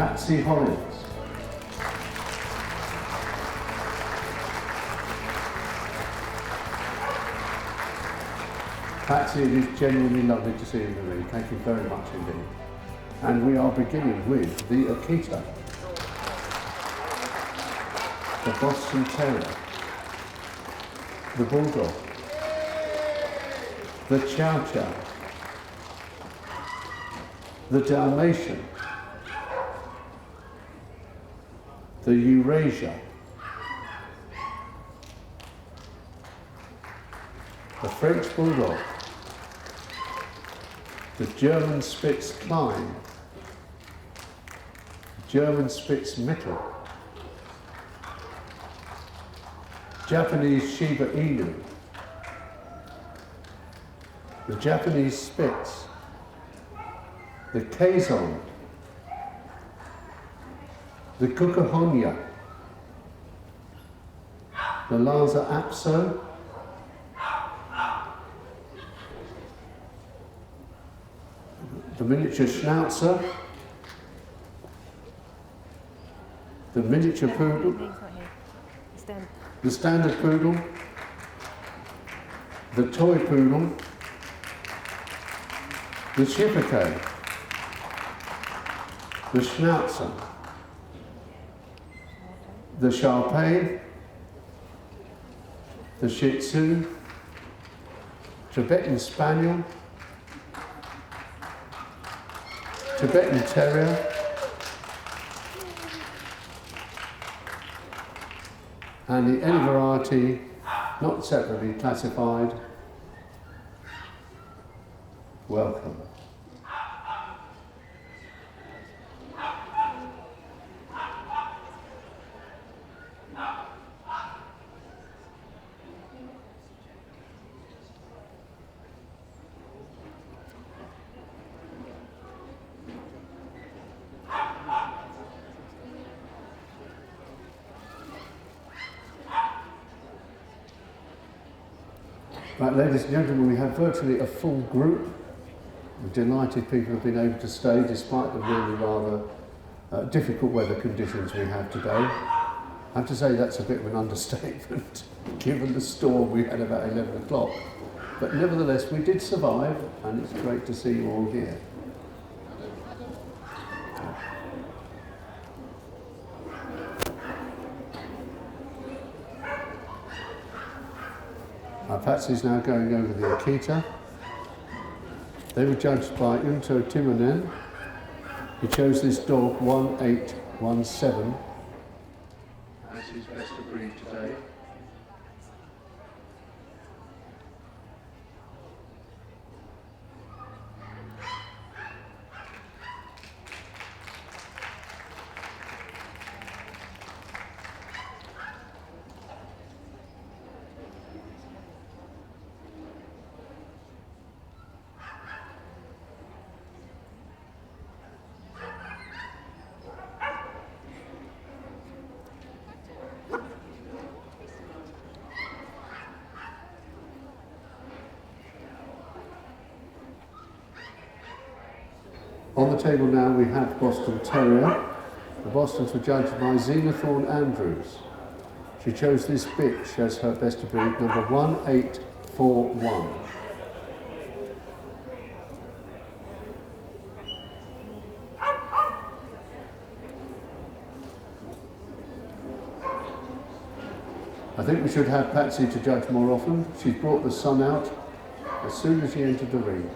Pasty Hollings. Pasty, it is genuinely lovely to see you in the ring. Thank you very much indeed. And we are beginning with the Akita, the Boston Terrier, the Bulldog, the Chow Chow, the Dalmatian, the Eurasia, the French Bulldog, the German Spitz Klein, German Spitz Mittel, Japanese Shiba Inu, the Japanese Spitz, the Kazon, the Kukahonya, the Lhasa Apso, the miniature Schnauzer, the miniature Poodle, the standard Poodle, the Toy Poodle, the Shiba Inu, the Schnauzer, the Shar-Pei, the Shih Tzu, Tibetan Spaniel, Tibetan Terrier, and the any variety not separately classified. Welcome. Right, ladies and gentlemen, we have virtually a full group. We're delighted people have been able to stay despite the really rather difficult weather conditions we have today. I have to say that's a bit of an understatement, given the storm we had about 11 o'clock. But nevertheless, we did survive, and it's great to see you all here. Pasty is now going over the Akita. They were judged by Untitled. He chose this dog 1817 as his best of breed today. On the table now we have Boston Terrier. The Bostons were judged by Xenathorn Andrews. She chose this bitch as her best of breed, number 1841. I think we should have Pasty to judge more often. She's brought the sun out as soon as she entered the ring.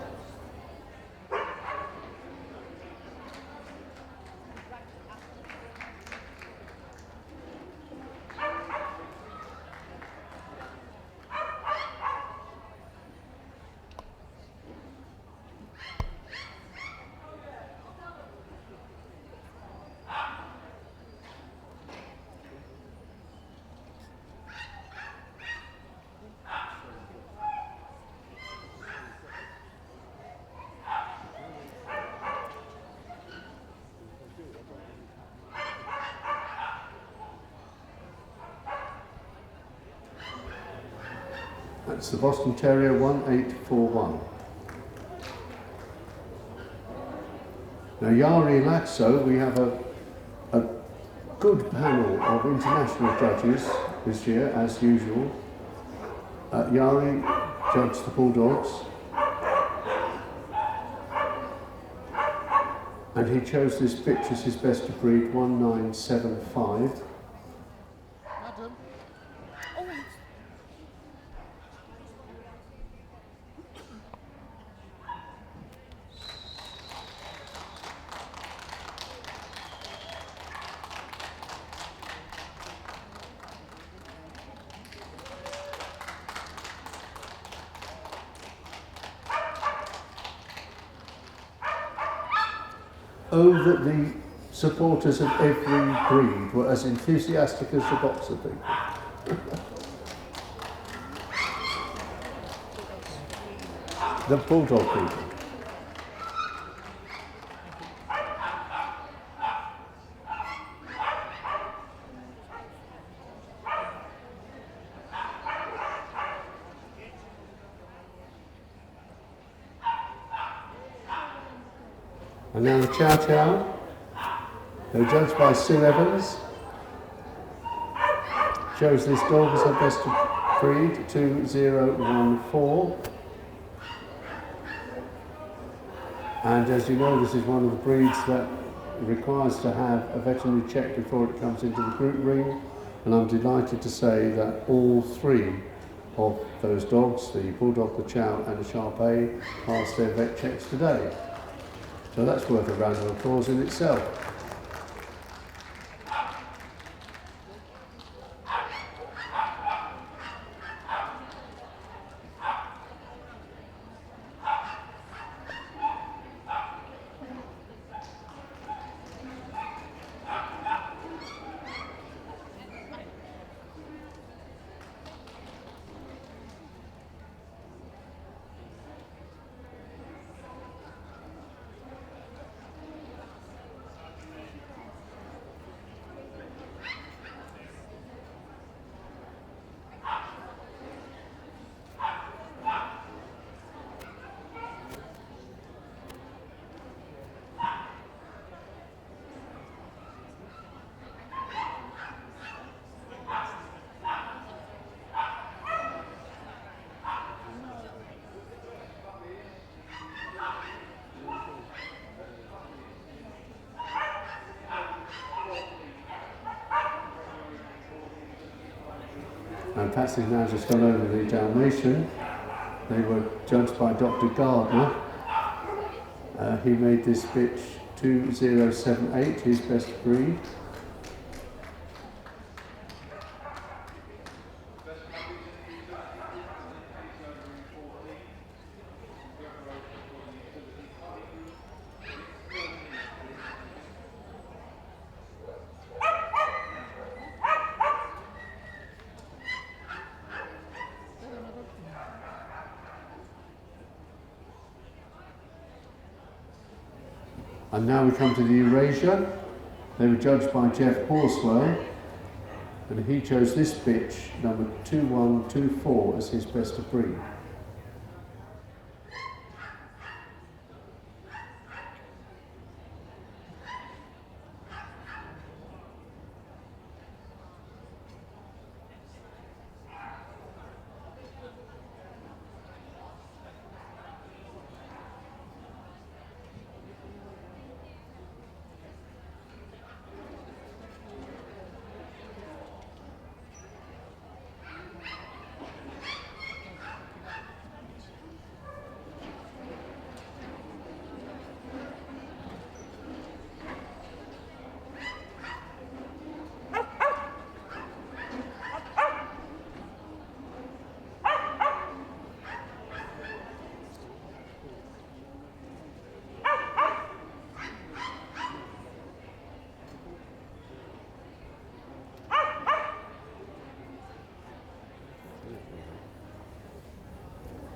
That's the Boston Terrier 1841. Now, Yari Laxo, we have a good panel of international judges this year, as usual. Yari judged the Bulldogs, and he chose this bitch as his best of breed, 1975. Madam. Oh, that the supporters of every breed were as enthusiastic as the boxer people. The Bulldog people. And now the Chow Chow. They were judged by Sue Evans. Chose this dog as her best of breed, 2014. And as you know, this is one of the breeds that requires to have a veterinary check before it comes into the group ring. And I'm delighted to say that all three of those dogs, the Bulldog, the Chow and the Shar-Pei, passed their vet checks today. So that's worth a round of applause in itself. And Patsy's now just gone over the Dalmatian. They were judged by Dr. Gardner. He made this bitch 2078, his best breed. And now we come to the Eurasia. They were judged by Jeff Horswell, and he chose this bitch, number 2124, as his best of breed.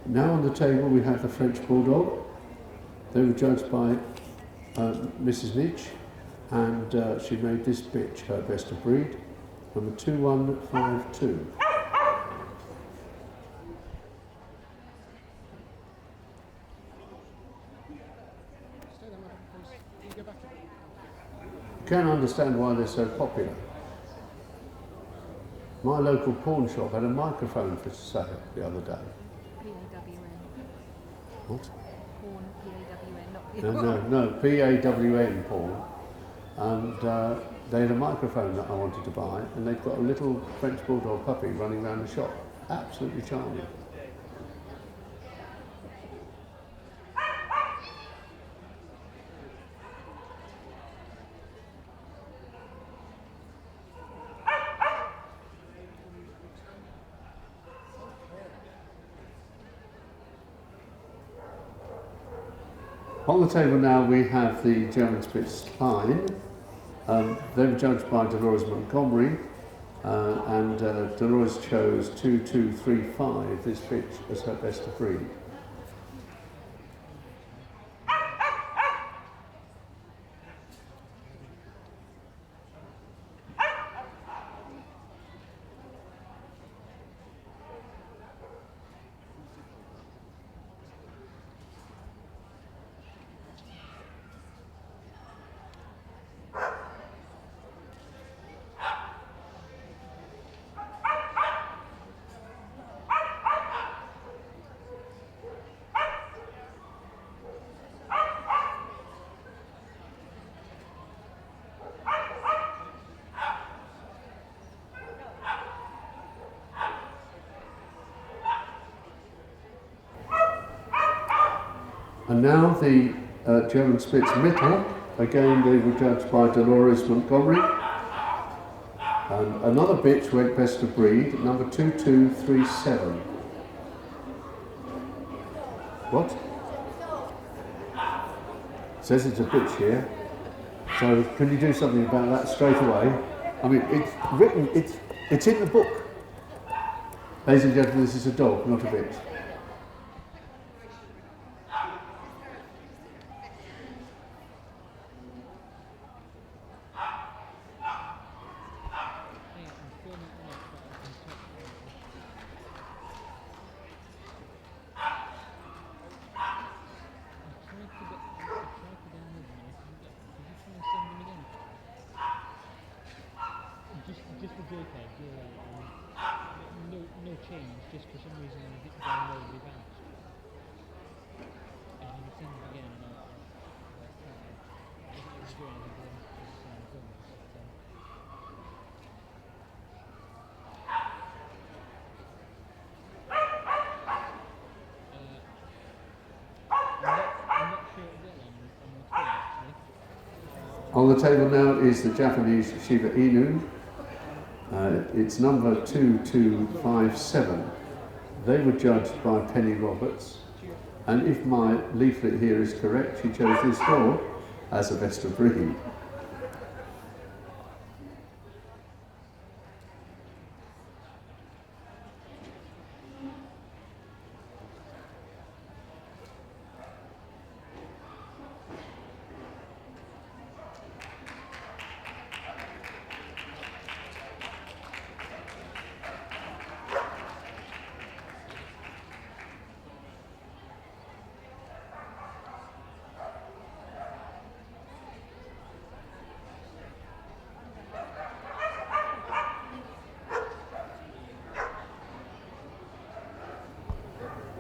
Now on the table we have the French Bulldog. They were judged by Mrs. Nitch, and she made this bitch her best of breed, number 2152. can understand why they're so popular. My local pawn shop had a microphone for sale the other day. P-A-W-N. What? Pawn, P-A-W-N, not No, P-A-W-N pawn. And they had a microphone that I wanted to buy, and they've got a little French Bulldog puppy running around the shop. Absolutely charming. On the table now we have the German Spitz line. They were judged by Dolores Montgomery, and Dolores chose 2235, this bitch, as her best of breed. And now the German Spitz Mittel. Again, they were judged by Dolores Montgomery. And another bitch went best of breed, number 2237. What? Says it's a bitch here. So can you do something about that straight away? I mean, it's written, it's in the book. Ladies and gentlemen, this is a dog, not a bitch. Just the JPEG, no change, just for some reason when I hit download we bounced. And you can send it again and I'll if it was doing anything I'm not sure of that one on the screen actually. On the table now is the Japanese Shiba Inu. It's number 2257. They were judged by Penny Roberts, and if my leaflet here is correct, she chose this dog as a best of breed.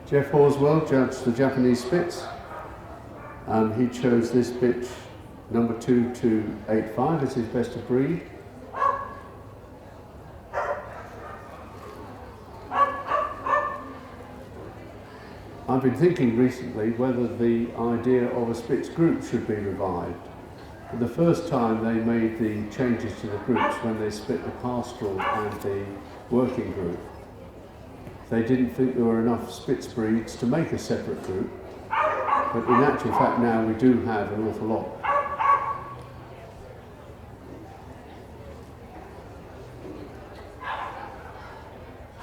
Jeff Horswell judged the Japanese Spitz, and he chose this bitch, number 2285, as his best of breed. I've been thinking recently whether the idea of a Spitz group should be revived. For the first time they made the changes to the groups when they split the pastoral and the working group. They didn't think there were enough Spitz breeds to make a separate group, but in actual fact now we do have an awful lot.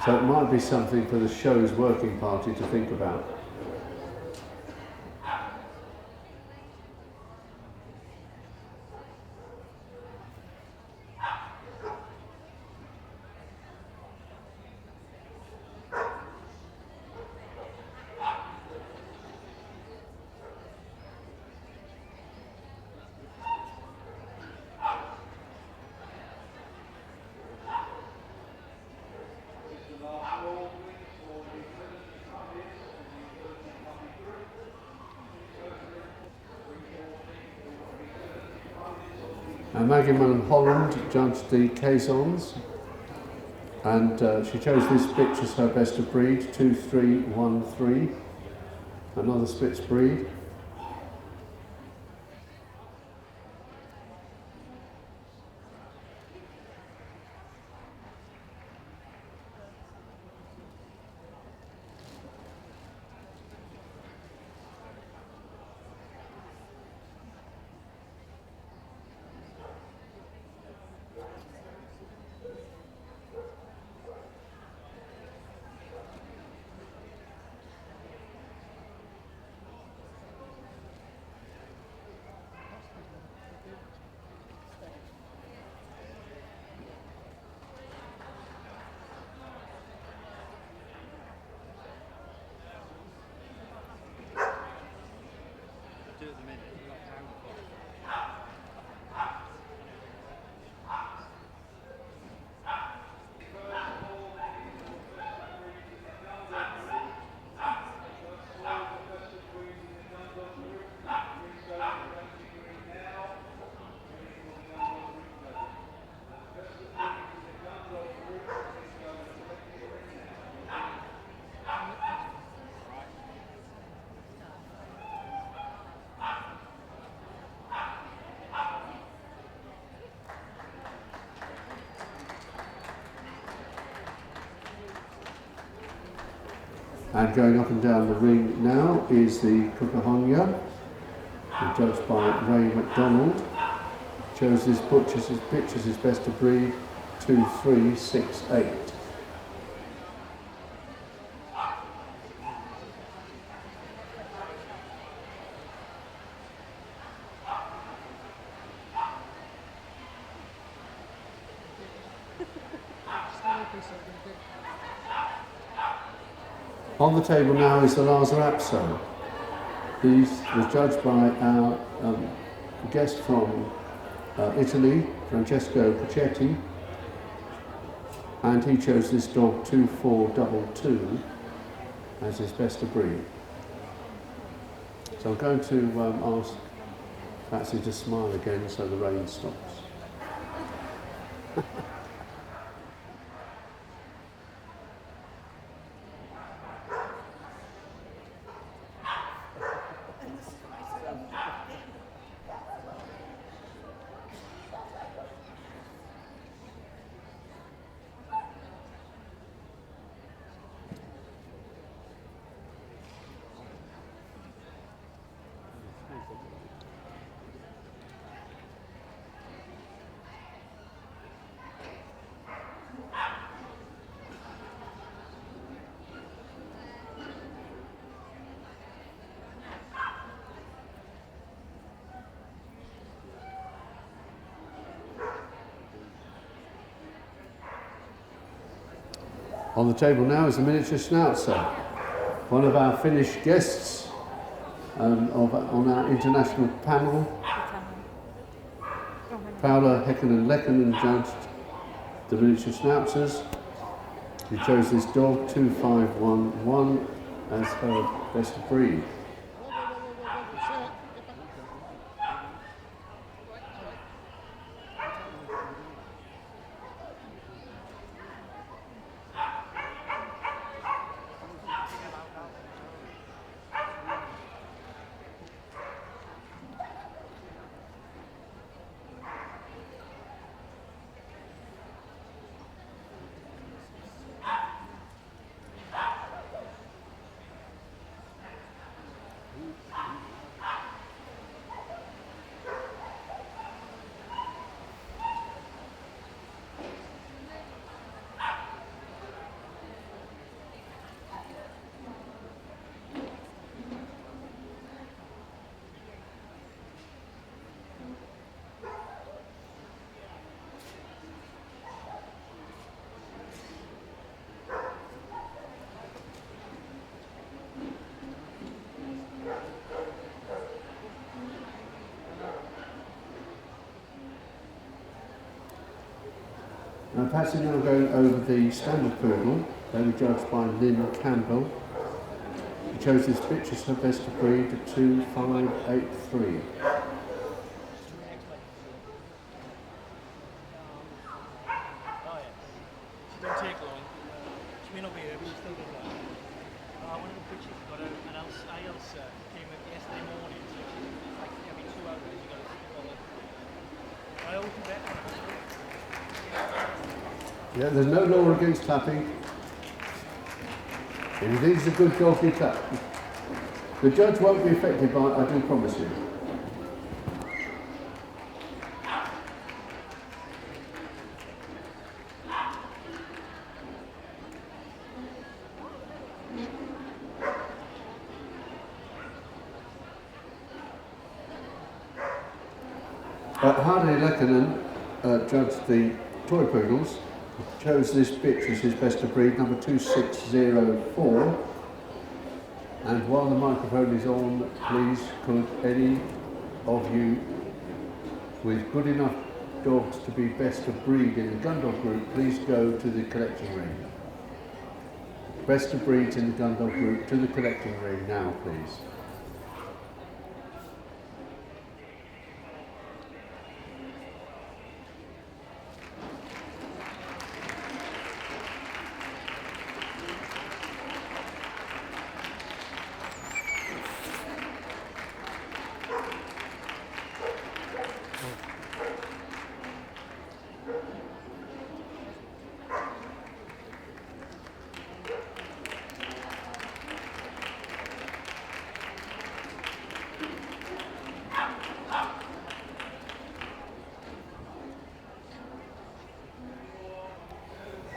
So it might be something for the show's working party to think about. Maggie Holland judged the Kazons, and she chose this bitch as her best of breed, 2313, another Spitz breed. And going up and down the ring now is the Kukahonya, judged by Ray McDonald. Chose this butcher's pitch as his best of breed, 2368. On the table now is the Lhasa Apso. These was judged by our guest from Italy, Francesco Puccetti, and he chose this dog 2422 as his best of breed. So I'm going to ask Pasty to smile again so the rain stops. On the table now is the miniature Schnauzer, one of our Finnish guests on our international panel. Paula Hekkonen judged the miniature Schnauzers. She chose this dog 2511 as her best of breed. Pasty now going over the standard poodle. They were judged by Lynn Campbell. She chose this bitch as her best of breed at 2583. Yeah, there's no law against clapping. If you think it's a good dog, you clap. The judge won't be affected by it, I do promise you. Hardy Lekkonen judged the Toy Poodles, chose this bitch as his best of breed, number 2604. And while the microphone is on, please could any of you with good enough dogs to be best of breed in the Gunalt group, please go to the collecting ring. Best of breeds in the Gunalt group to the collecting ring now, please.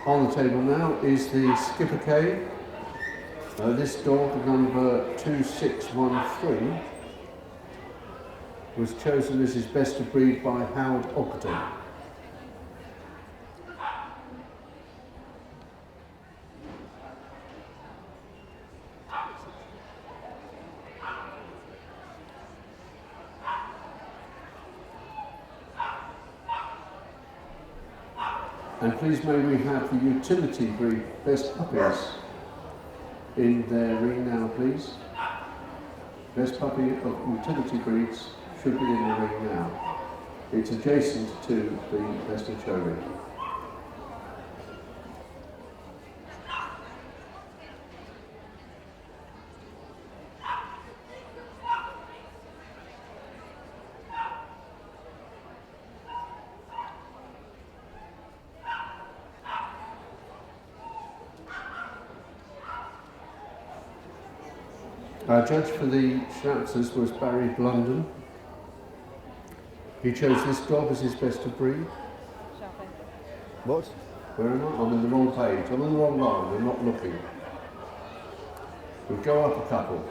On the table now is the Skipper K. This dog, number 2613, was chosen as his best of breed by Howard Akita. And please may we have the utility breed best puppies in their ring now, please. Best puppy of utility breeds should be in the ring now. It's adjacent to the best of show ring. Our judge for the Schnauzers was Barry Blunden. He chose this dog as his best of breed. What? Where am I? I'm in the wrong page. I'm on the wrong line. I'm not looking. We'll go up a couple.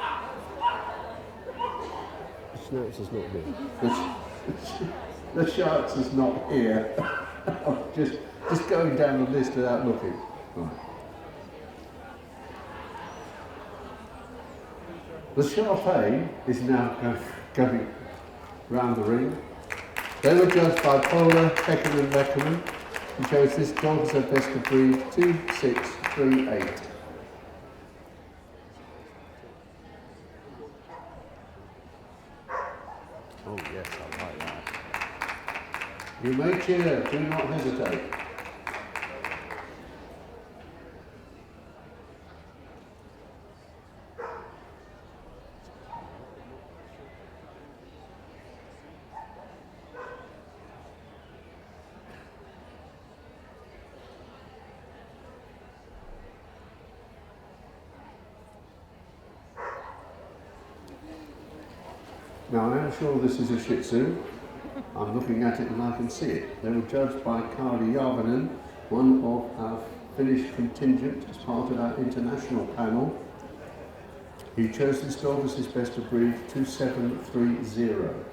The Schnauzer's not here. The Schnauzer's not here. I'm just going down the list without looking. Right. The Sharpei is now going round the ring. They were judged by Pola, Peckham and Lekkonen, who chose this dog as their best of breed, 2638. Oh yes, I like that. You may cheer, do not hesitate. Now I am sure this is a Shih Tzu. I'm looking at it and I can see it. They were judged by Kari Järvinen, one of our Finnish contingent as part of our international panel. He chose this dog as his best of breed, 2730.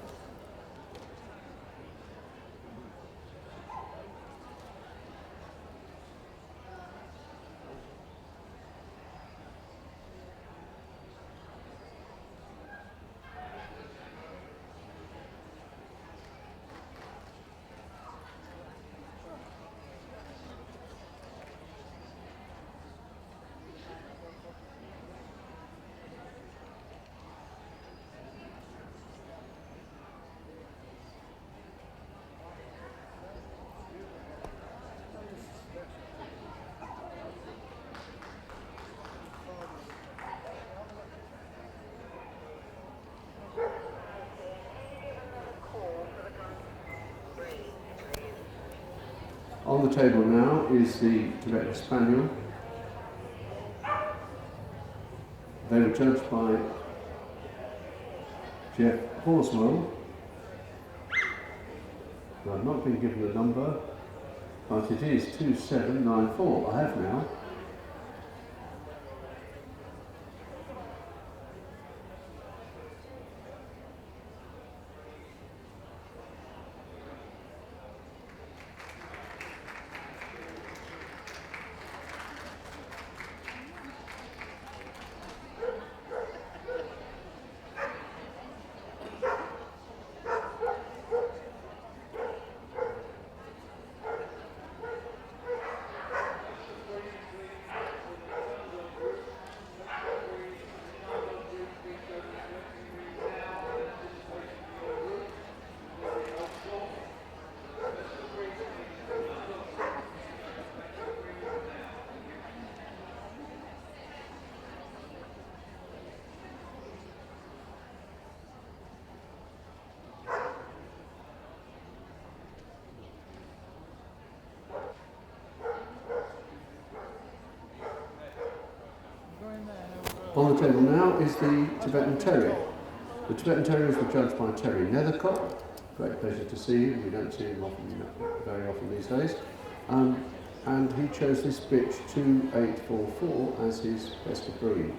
On the table now is the Tibetan Spaniel. They were judged by Jeff Horswell. I've not been given a number, but it is 2794. I have now. On the table now is the Tibetan Terrier. The Tibetan Terriers were judged by Terry Nethercott. Great pleasure to see him. We don't see him very often these days. And he chose this bitch 2844 as his best of breed.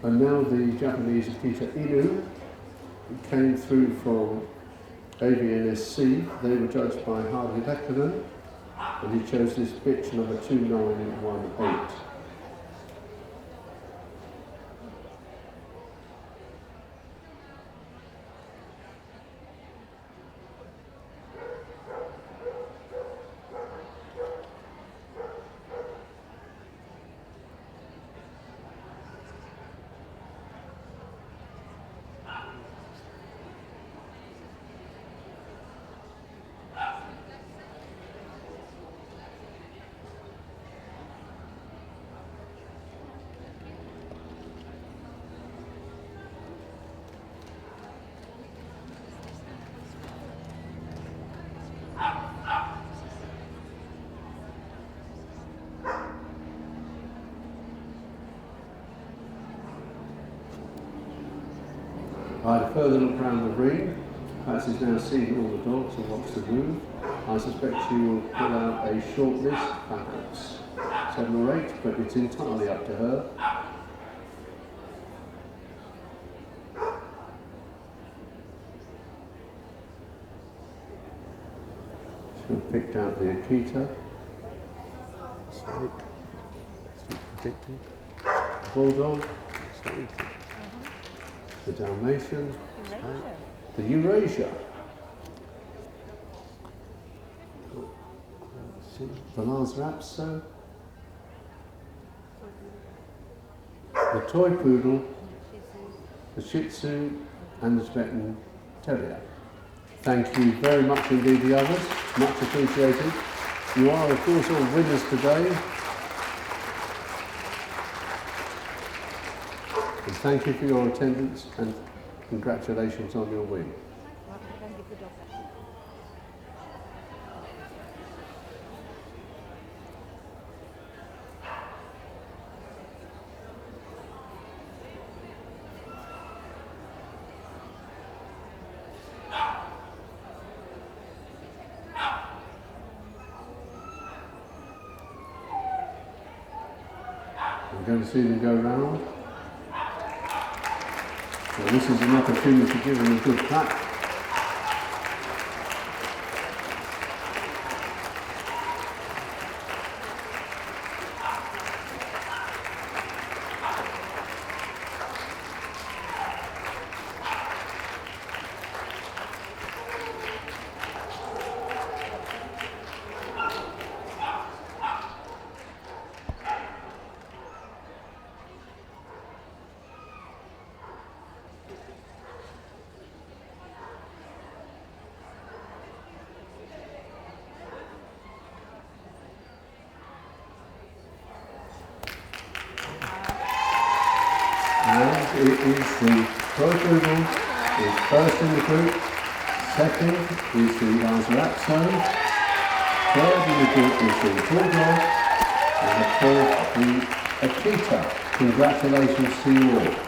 And now the Japanese Akita Inu came through from AVNSC. They were judged by Harvey Lekkonen, and he chose this bitch number 2918. I had a further look around the ring. Patsy's now seen all the dogs and wants to move. I suspect she will pull out a short list, perhaps 7 or 8, but it's entirely up to her. She'll picked out the Akita. Bulldog. The Dalmatian, the Eurasia, the Lhasa Apso, the Toy Poodle, the Shih Tzu, and the Tibetan Terrier. Thank you very much indeed, the others, much appreciated. You are, of course, all winners today. And thank you for your attendance and congratulations on your win. I'm going to see them go round. So this is an opportunity to give them a good clap. And it is the Toy Poodle is first in the group, second is the Lhasa Apso, third in the group is the Bulldog, and the fourth the Akita. Congratulations to you all.